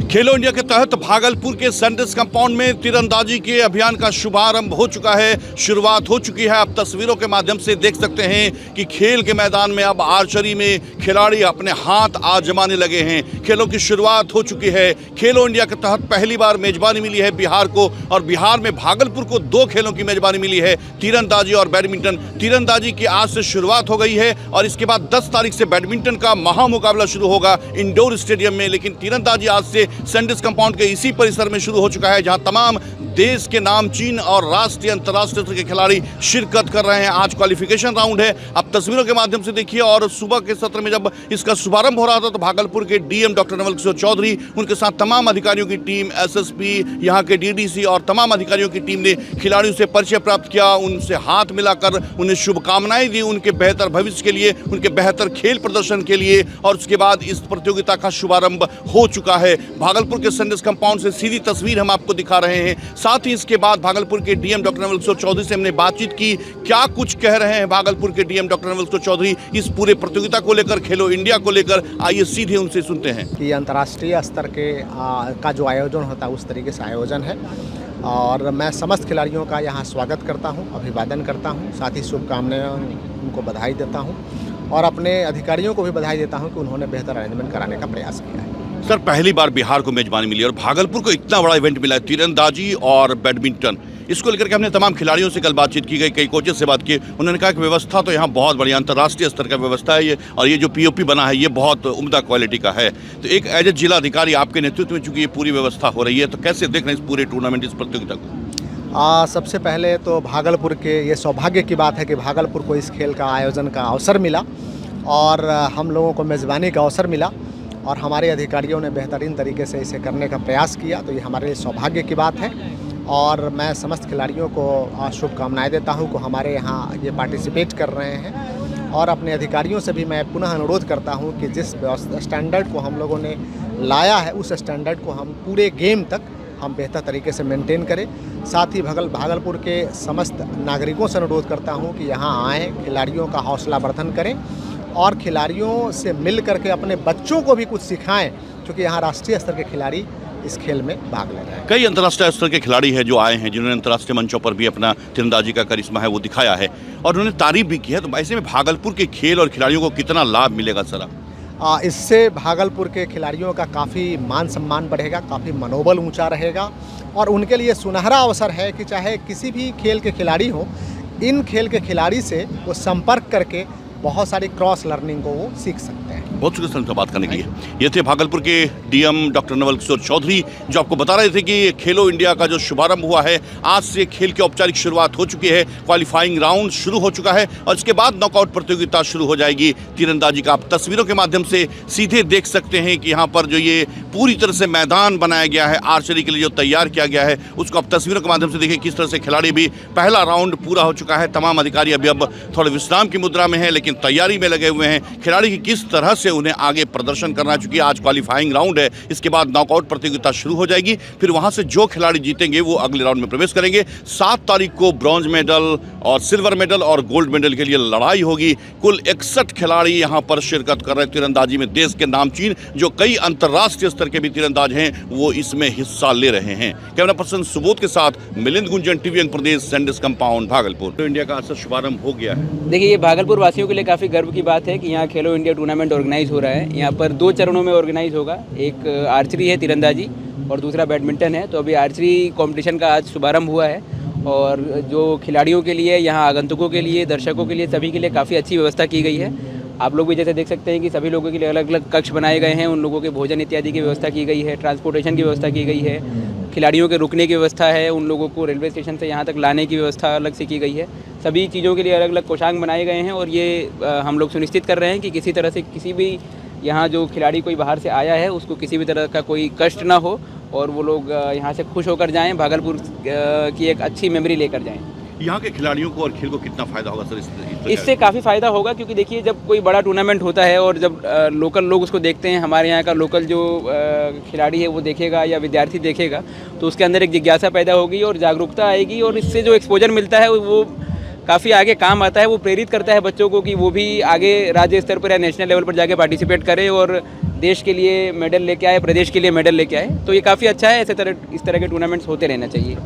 खेलो India के तहत भागलपुर के सैंडिस कंपाउंड में तीरंदाजी के अभियान का शुभारंभ हो चुका है। शुरुआत हो चुकी है। आप तस्वीरों के माध्यम से देख सकते हैं कि खेल के मैदान में अब आर्चरी में खिलाड़ी अपने हाथ आजमाने लगे हैं। खेलों की शुरुआत हो चुकी है। खेलो इंडिया के तहत पहली बार मेजबानी मिली है बिहार को, और बिहार में भागलपुर को 2 खेलों की मेजबानी मिली है, तीरंदाजी और बैडमिंटन। तीरंदाजी की आज से शुरुआत हो गई है और इसके बाद 10 तारीख से बैडमिंटन का महामुकाबला शुरू होगा इंडोर स्टेडियम में। लेकिन तीरंदाजी आज से सैंडिस कंपाउंड के इसी परिसर में शुरू हो चुका है, जहां तमाम देश के नामचीन और राष्ट्रीय अंतर्राष्ट्रीय स्तर के खिलाड़ी शिरकत कर रहे हैं। आज क्वालिफिकेशन राउंड है। आप तस्वीरों के माध्यम से देखिए। और सुबह के सत्र में जब इसका शुभारंभ हो रहा था तो भागलपुर के डीएम डॉक्टर नवल किशोर चौधरी, उनके साथ तमाम अधिकारियों की टीम, एसएसपी, यहाँ के डीडीसी और तमाम अधिकारियों की टीम ने खिलाड़ियों से परिचय प्राप्त किया, उनसे हाथ मिलाकर उन्हें शुभकामनाएं दी, उनके बेहतर भविष्य के लिए, उनके बेहतर खेल प्रदर्शन के लिए। और उसके बाद इस प्रतियोगिता का शुभारंभ हो चुका है। भागलपुर के सैंडिस कंपाउंड से सीधी तस्वीर हम आपको दिखा रहे हैं। साथ ही इसके बाद भागलपुर के डीएम डॉक्टर नवल किशोर चौधरी से हमने बातचीत की। क्या कुछ कह रहे हैं भागलपुर के डीएम डॉक्टर नवल किशोर चौधरी इस पूरे प्रतियोगिता को लेकर, खेलो इंडिया को लेकर, आइए सीधे उनसे सुनते हैं। कि अंतर्राष्ट्रीय स्तर के का जो आयोजन होता है उस तरीके से आयोजन है, और मैं समस्त खिलाड़ियों का यहाँ स्वागत करता हूँ, अभिवादन करता हूँ, साथ ही शुभकामनाएं उनको बधाई देता हूँ और अपने अधिकारियों को भी बधाई देता हूँ कि उन्होंने बेहतर अरेंजमेंट कराने का प्रयास किया है। सर, पहली बार बिहार को मेजबानी मिली और भागलपुर को इतना बड़ा इवेंट मिला है, तीरंदाजी और बैडमिंटन। इसको लेकर के हमने तमाम खिलाड़ियों से कल बातचीत की गई, कई कोचेस से बात की। उन्होंने कहा कि व्यवस्था तो यहाँ बहुत बढ़िया अंतर्राष्ट्रीय स्तर का व्यवस्था है ये, और ये जो पीओपी बना है ये बहुत उम्दा क्वालिटी का है। तो एक एज ए जिला अधिकारी आपके नेतृत्व में चूंकि ये पूरी व्यवस्था हो रही है, तो कैसे देख रहे हैं इस पूरे टूर्नामेंट, इस प्रतियोगिता को? सबसे पहले तो भागलपुर के ये सौभाग्य की बात है कि भागलपुर को इस खेल का आयोजन का अवसर मिला और हम लोगों को मेज़बानी का अवसर मिला और हमारे अधिकारियों ने बेहतरीन तरीके से इसे करने का प्रयास किया। तो ये हमारे लिए सौभाग्य की बात है और मैं समस्त खिलाड़ियों को शुभकामनाएं देता हूं कि हमारे यहाँ ये पार्टिसिपेट कर रहे हैं। और अपने अधिकारियों से भी मैं पुनः अनुरोध करता हूं कि जिस स्टैंडर्ड को हम लोगों ने लाया है उस स्टैंडर्ड को हम पूरे गेम तक हम बेहतर तरीके से मेंटेन करें। साथ ही भागलपुर के समस्त नागरिकों से अनुरोध करता हूं कि यहाँ आएँ, खिलाड़ियों का हौसला वर्धन करें और खिलाड़ियों से मिल करके अपने बच्चों को भी कुछ सिखाएं, क्योंकि यहाँ राष्ट्रीय स्तर के खिलाड़ी इस खेल में भाग ले रहे हैं। कई अंतर्राष्ट्रीय स्तर के खिलाड़ी हैं जो आए हैं, जिन्होंने अंतर्राष्ट्रीय मंचों पर भी अपना तीरंदाजी का करिश्मा है वो दिखाया है और उन्होंने तारीफ भी की है। तो ऐसे में भागलपुर के खेल और खिलाड़ियों को कितना लाभ मिलेगा सर? इससे भागलपुर के खिलाड़ियों का काफ़ी मान सम्मान बढ़ेगा, काफ़ी मनोबल ऊंचा रहेगा और उनके लिए सुनहरा अवसर है कि चाहे किसी भी खेल के खिलाड़ी हो, इन खेल के खिलाड़ी से वो संपर्क करके बहुत सारी क्रॉस लर्निंग को वो सीख सकते हैं। बहुत शुक्रिया सर बात करने के लिए। ये थे भागलपुर के डीएम डॉक्टर नवल किशोर चौधरी, जो आपको बता रहे थे कि खेलो इंडिया का जो शुभारंभ हुआ है, आज से खेल की औपचारिक शुरुआत हो चुकी है। क्वालिफाइंग राउंड शुरू हो चुका है और इसके बाद नॉकआउट प्रतियोगिता शुरू हो जाएगी तीरंदाजी का। आप तस्वीरों के माध्यम से सीधे देख सकते हैं कि यहाँ पर जो ये पूरी तरह से मैदान बनाया गया है आर्चरी के लिए, जो तैयार किया गया है, उसको आप तस्वीरों के माध्यम से देखिए किस तरह से खिलाड़ी भी, पहला राउंड पूरा हो चुका है। तमाम अधिकारी अभी अब थोड़े विश्राम की मुद्रा में है, लेकिन तैयारी में लगे हुए हैं। खिलाड़ी की किस तरह से उन्हें आगे प्रदर्शन करना, चूंकि आज क्वालिफाइंग राउंड है, इसके बाद नॉकआउट प्रतियोगिता शुरू हो जाएगी। फिर वहां से जो खिलाड़ी जीतेंगे वो अगले राउंड में प्रवेश करेंगे। 7 तारीख को ब्रॉन्ज मेडल और सिल्वर मेडल और गोल्ड मेडल के लिए लड़ाई होगी। कुल 61 खिलाड़ी यहां पर शिरकत कर रहे हैं तीरंदाजी में। देश के नामचीन जो कई अंतर्राष्ट्रीय स्तर के भी तीरंदाज हैं वो इसमें हिस्सा ले रहे हैं। कैमरा पर्सन सुबोध के साथ मिलिंद गुंजन, टीवी अंग प्रदेश, सैंडिस कंपाउंड, भागलपुर। खेलो इंडिया का आज से शुभारंभ हो गया है। देखिए, ये भागलपुर वासियों के लिए काफ़ी गर्व की बात है कि यहाँ खेलो इंडिया टूर्नामेंट ऑर्गेनाइज हो रहा है। यहाँ पर 2 चरणों में ऑर्गेनाइज होगा। एक आर्चरी है तीरंदाजी और दूसरा बैडमिंटन है। तो अभी आर्चरी कंपटीशन का आज शुभारंभ हुआ है और जो खिलाड़ियों के लिए, यहाँ आगंतुकों के लिए, दर्शकों के लिए, सभी के लिए काफ़ी अच्छी व्यवस्था की गई है। आप लोग भी जैसे देख सकते हैं कि सभी लोगों के लिए अलग अलग कक्ष बनाए गए हैं। उन लोगों के भोजन इत्यादि की व्यवस्था की गई है, ट्रांसपोर्टेशन की व्यवस्था की गई है, खिलाड़ियों के रुकने की व्यवस्था है, उन लोगों को रेलवे स्टेशन से यहाँ तक लाने की व्यवस्था अलग से की गई है। सभी चीज़ों के लिए अलग अलग कोषांग बनाए गए हैं और ये हम लोग सुनिश्चित कर रहे हैं कि किसी तरह से किसी भी यहाँ जो खिलाड़ी कोई बाहर से आया है उसको किसी भी तरह का कोई कष्ट ना हो और वो लोग यहाँ से खुश होकर जाएँ, भागलपुर की एक अच्छी मेमोरी लेकर जाएँ। यहाँ के खिलाड़ियों को और खेल को कितना फायदा होगा सर? इससे काफ़ी फ़ायदा होगा, क्योंकि देखिए जब कोई बड़ा टूर्नामेंट होता है और जब लोकल लोग उसको देखते हैं, हमारे यहाँ का लोकल जो खिलाड़ी है वो देखेगा या विद्यार्थी देखेगा, तो उसके अंदर एक जिज्ञासा पैदा होगी और जागरूकता आएगी और इससे जो एक्सपोजर मिलता है वो काफ़ी आगे काम आता है। वो प्रेरित करता है बच्चों को कि वो भी आगे राज्य स्तर पर या नेशनल लेवल पर जाके पार्टिसिपेट करें और देश के लिए मेडल लेके आए, प्रदेश के लिए मेडल लेके आए, तो ये काफ़ी अच्छा है। इस तरह के टूर्नामेंट्स होते रहना चाहिए।